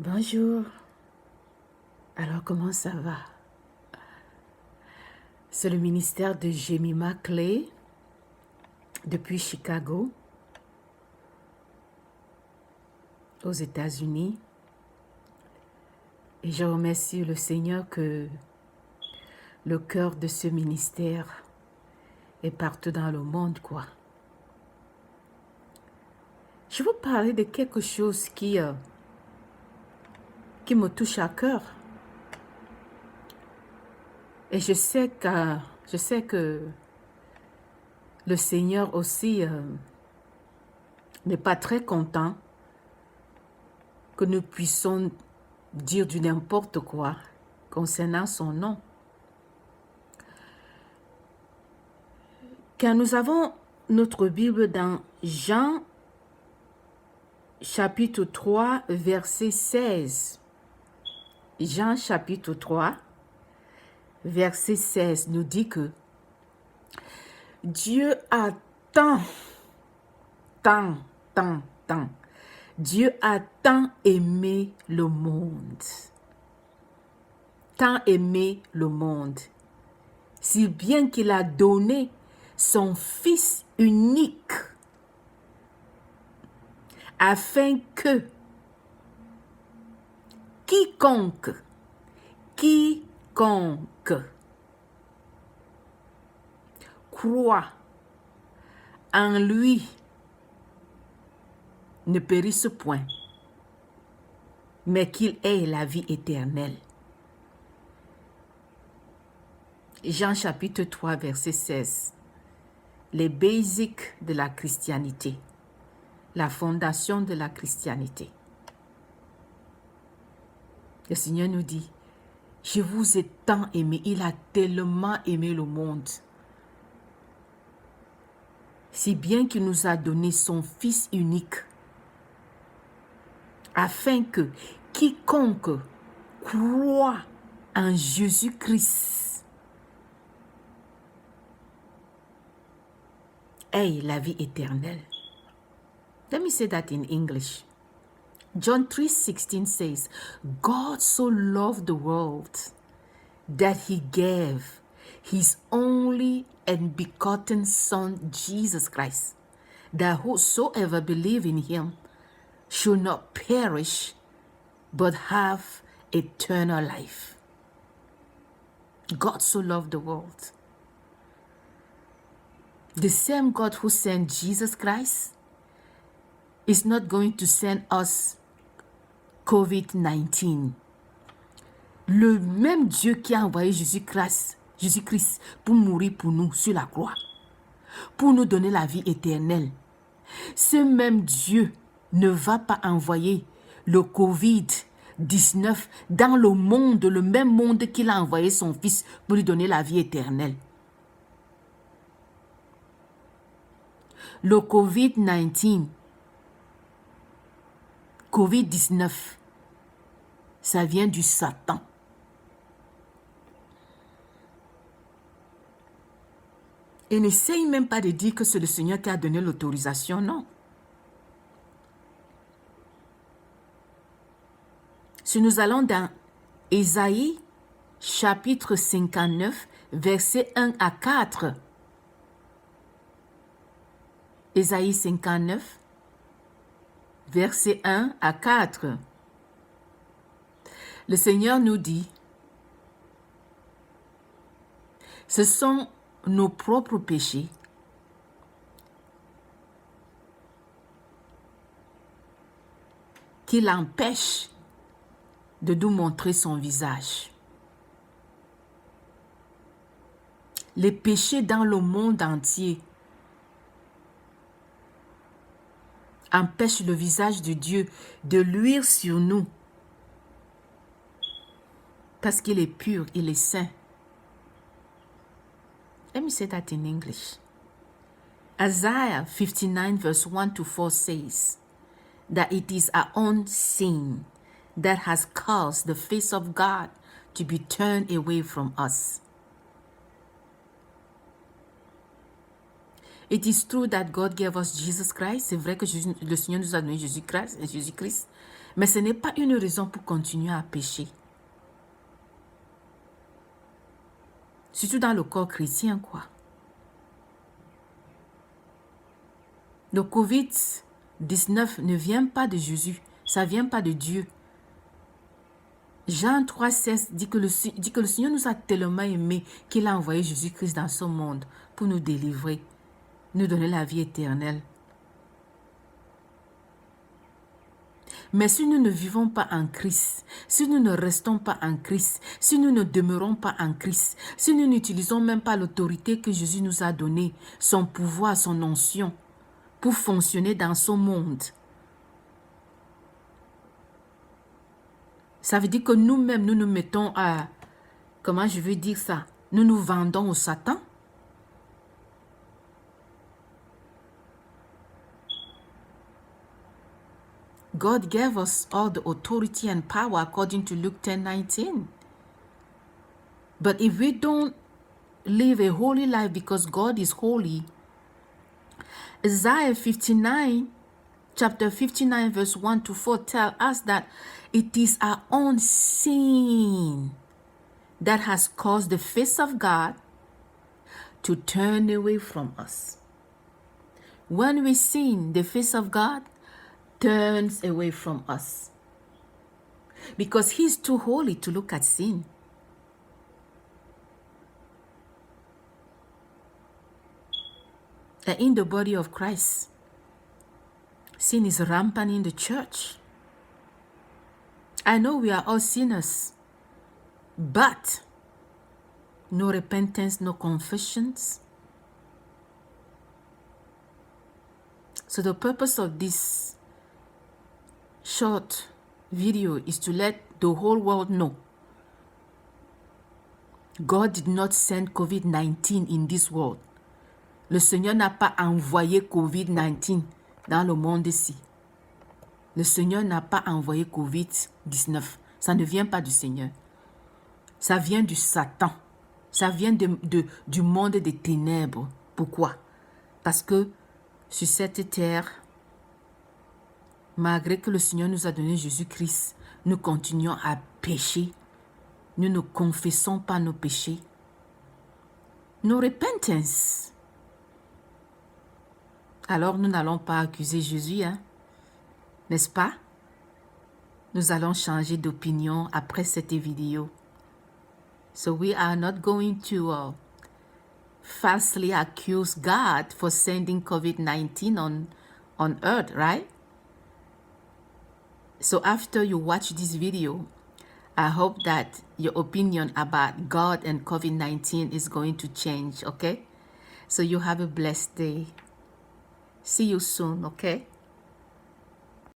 Bonjour. Alors, comment ça va? C'est le ministère de Jemima Clay depuis Chicago, aux États-Unis. Et je remercie le Seigneur que le cœur de ce ministère est partout dans le monde, quoi. Je veux parler de quelque chose qui me touche à cœur. Et je sais que le Seigneur aussi n'est pas très content que nous puissions dire du n'importe quoi concernant son nom. Quand nous avons notre Bible dans Jean chapitre 3, verset 16. Jean chapitre 3, verset 16 nous dit que Dieu a tant, Dieu a tant aimé le monde. Tant aimé le monde. Si bien qu'il a donné son Fils unique afin que quiconque croit en lui ne périsse point, mais qu'il ait la vie éternelle. Jean chapitre 3, verset 16. Les basics de la christianité. La fondation de la christianité. Le Seigneur nous dit, je vous ai tant aimé, il a tellement aimé le monde. Si bien qu'il nous a donné son Fils unique, afin que quiconque croit en Jésus-Christ ait la vie éternelle. Let me say that in English. John 3:16 says, God so loved the world that he gave his only and begotten Son, Jesus Christ, that whosoever believe in him should not perish, but have eternal life. God so loved the world. The same God who sent Jesus Christ is not going to send us COVID-19. Le même Dieu qui a envoyé Jésus-Christ pour mourir pour nous sur la croix, pour nous donner la vie éternelle, ce même Dieu ne va pas envoyer le COVID-19 dans le monde, le même monde qu'il a envoyé son Fils pour lui donner la vie éternelle. Le COVID-19, ça vient du Satan. Et n'essaye même pas de dire que c'est le Seigneur qui a donné l'autorisation, non. Si nous allons dans Ésaïe, chapitre 59, versets 1 à 4. Ésaïe 59, versets 1 à 4. Le Seigneur nous dit, ce sont nos propres péchés qui l'empêchent de nous montrer son visage. Les péchés dans le monde entier empêchent le visage de Dieu de luire sur nous parce qu'il est pur, il est saint. Let me say that in English. Isaiah 59 verse 1 to 4 says that it is our own sin that has caused the face of God to be turned away from us. It is true that God gave us Jesus Christ. C'est vrai que le Seigneur nous a donné Jésus-Christ. Mais ce n'est pas une raison pour continuer à pécher. Surtout dans le corps chrétien, quoi. Le COVID-19 ne vient pas de Jésus. Ça ne vient pas de Dieu. Jean 3,16 dit que le Seigneur nous a tellement aimés qu'il a envoyé Jésus-Christ dans ce monde pour nous délivrer, nous donner la vie éternelle. Mais si nous ne vivons pas en Christ, si nous ne restons pas en Christ, si nous ne demeurons pas en Christ, si nous n'utilisons même pas l'autorité que Jésus nous a donnée, son pouvoir, son onction, pour fonctionner dans ce monde, ça veut dire que nous-mêmes, nous nous mettons à, comment je veux dire ça, nous nous vendons au Satan. God gave us all the authority and power according to Luke 10:19. But if we don't live a holy life because God is holy, Isaiah 59, chapter 59, verse 1 to 4 tell us that it is our own sin that has caused the face of God to turn away from us. When we sin, the face of God turns away from us because he's too holy to look at sin. And in the body of Christ, sin is rampant in the church. I know we are all sinners, but no repentance, no confessions. So the purpose of this short video is to let the whole world know God did not send COVID-19 in this world. Le Seigneur n'a pas envoyé COVID-19 dans le monde ici. Le Seigneur n'a pas envoyé COVID-19. Ça ne vient pas du Seigneur. Ça vient du Satan. Ça vient du monde des ténèbres. Pourquoi? Parce que sur cette terre, malgré que le Seigneur nous a donné Jésus-Christ, nous continuons à pécher. Nous ne confessons pas nos péchés. No repentance. Alors nous n'allons pas accuser Jésus, hein? N'est-ce pas? Nous allons changer d'opinion après cette vidéo. So we are not going to falsely accuse God for sending COVID-19 on earth, right? So after you watch this video, I hope that your opinion about God and COVID-19 is going to change, okay? So you have a blessed day. See you soon, okay?